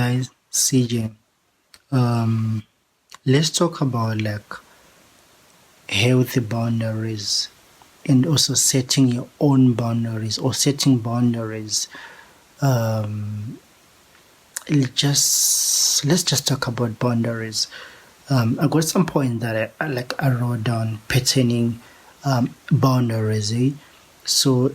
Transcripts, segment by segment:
guys, CJ. Let's talk about like healthy boundaries and also setting your own boundaries or setting boundaries. Let's just talk about boundaries. I got some point that I wrote down pertaining boundaries. So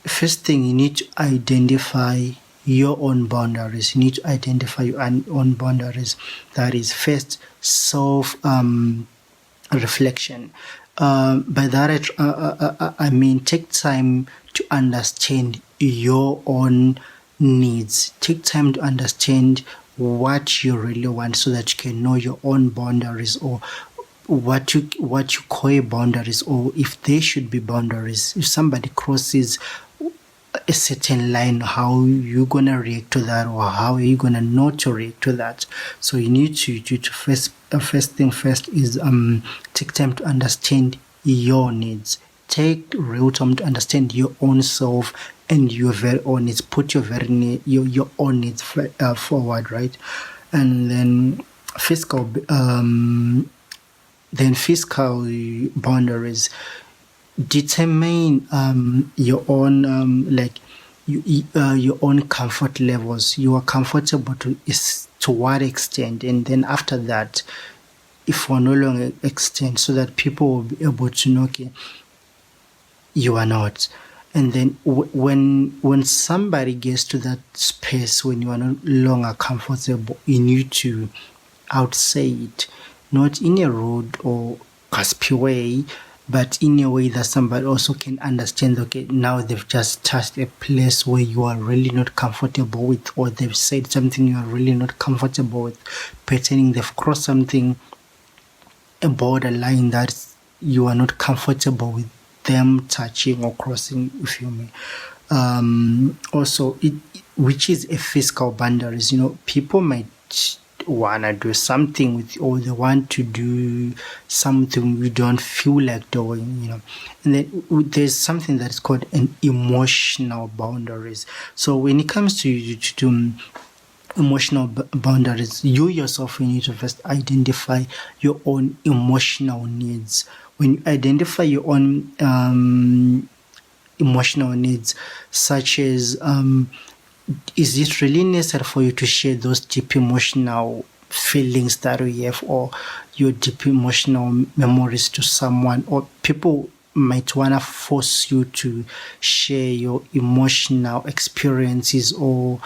first thing, you need to identify your own boundaries. You need to identify your own boundaries. That is first self reflection. By that I mean take time to understand your own needs. Take time to understand what you really want so that you can know your own boundaries, or what you call boundaries, or if there should be boundaries. If somebody crosses a certain line, how you gonna react to that, or how are you gonna not to react to that? So you need to first thing first is take time to understand your needs. Take real time to understand your own self and your very own needs. Put your own needs forward, right? And then fiscal boundaries. Determine your own your own comfort levels. You are comfortable to what extent, and then after that, if for no longer extent, so that people will be able to know, okay, you are not. And then when somebody gets to that space when you are no longer comfortable, you need to outsay it, not in a rude or raspy way, but in a way that somebody also can understand, okay, now they've just touched a place where you are really not comfortable with, or they've said something you are really not comfortable with, pertaining they've crossed something, a borderline that you are not comfortable with them touching or crossing, if you may. Also, which is a physical boundaries. People might wanna do something with, or they want to do something you don't feel like doing, and then there's something that's called an emotional boundaries. So when it comes to emotional boundaries, you yourself, you need to first identify your own emotional needs. When you identify your own emotional needs, such as is it really necessary for you to share those deep emotional feelings that you have, or your deep emotional memories to someone? Or people might want to force you to share your emotional experiences or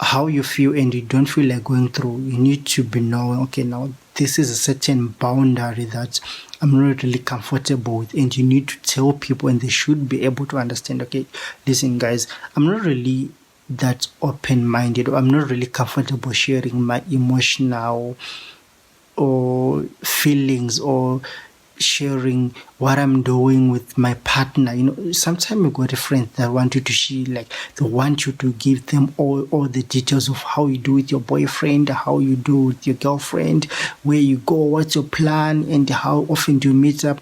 how you feel, and you don't feel like going through. You need to be knowing, okay, now this is a certain boundary that I'm not really comfortable with, and you need to tell people, and they should be able to understand, okay, listen guys, I'm not really that open-minded, or I'm not really comfortable sharing my emotional or feelings, or sharing what I'm doing with my partner. Sometimes you got a friend that want you to share, like they want you to give them all the details of how you do with your boyfriend, how you do with your girlfriend, where you go, what's your plan, and how often do you meet up.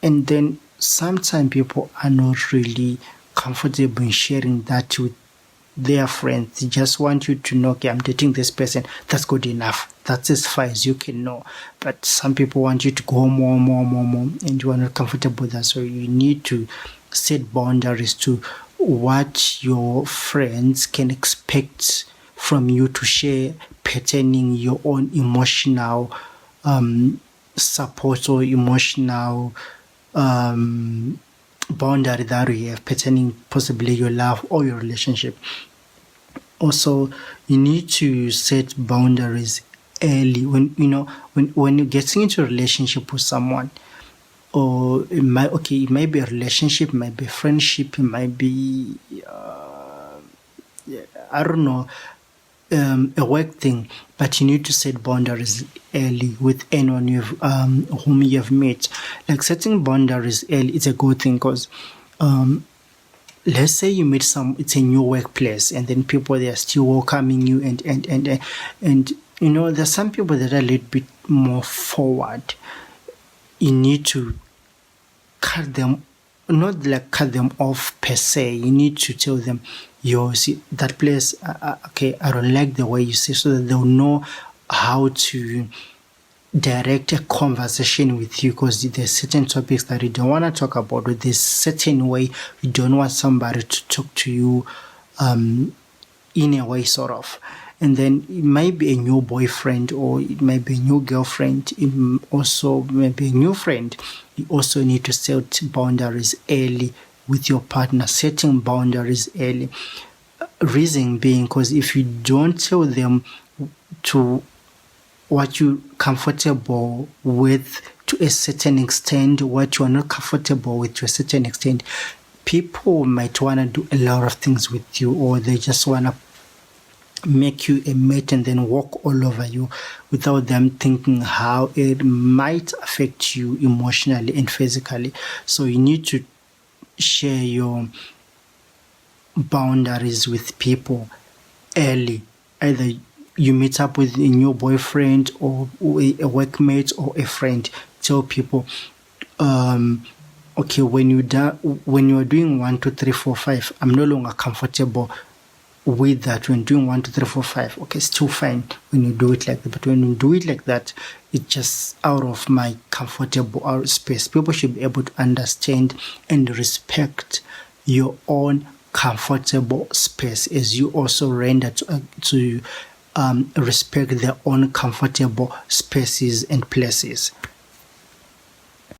And then sometimes people are not really comfortable in sharing that with their friends. They just want you to know, okay, I'm dating this person. That's good enough. That's as far as you can know. But some people want you to go more, and you are not comfortable with that. So you need to set boundaries to what your friends can expect from you to share, pertaining your own emotional support or emotional boundary that you have, pertaining possibly your love or your relationship. Also, you need to set boundaries early when you're getting into a relationship with someone. Or it might be a relationship, it might be a friendship, it might be I don't know, a work thing, but you need to set boundaries early with anyone whom you have met. Like setting boundaries early, it's a good thing, because let's say you meet it's a new workplace, and then people, they are still welcoming you, and there's some people that are a little bit more forward. You need to not cut them off per se. You need to tell them, you see that place, okay, I don't like the way you say, so that they'll know how to direct a conversation with you, because there's certain topics that you don't want to talk about, or there's certain way you don't want somebody to talk to you in a way, sort of. And then it might be a new boyfriend, or it might be a new girlfriend, it also may be a new friend. You also need to set boundaries early with your partner, setting boundaries early. Reason being, because if you don't tell them to what you're comfortable with to a certain extent, what you are not comfortable with to a certain extent, people might want to do a lot of things with you, or they just want to make you a mate and then walk all over you without them thinking how it might affect you emotionally and physically. So you need to share your boundaries with people early. Either you meet up with a new boyfriend, or a workmate, or a friend. Tell people, okay, when you are doing 1, 2, 3, 4, 5, I'm no longer comfortable with that. When doing 1, 2, 3, 4, 5, okay, still fine when you do it like that. But when you do it like that, it's just out of my comfortable space. People should be able to understand and respect your own comfortable space, as you also render to respect their own comfortable spaces and places.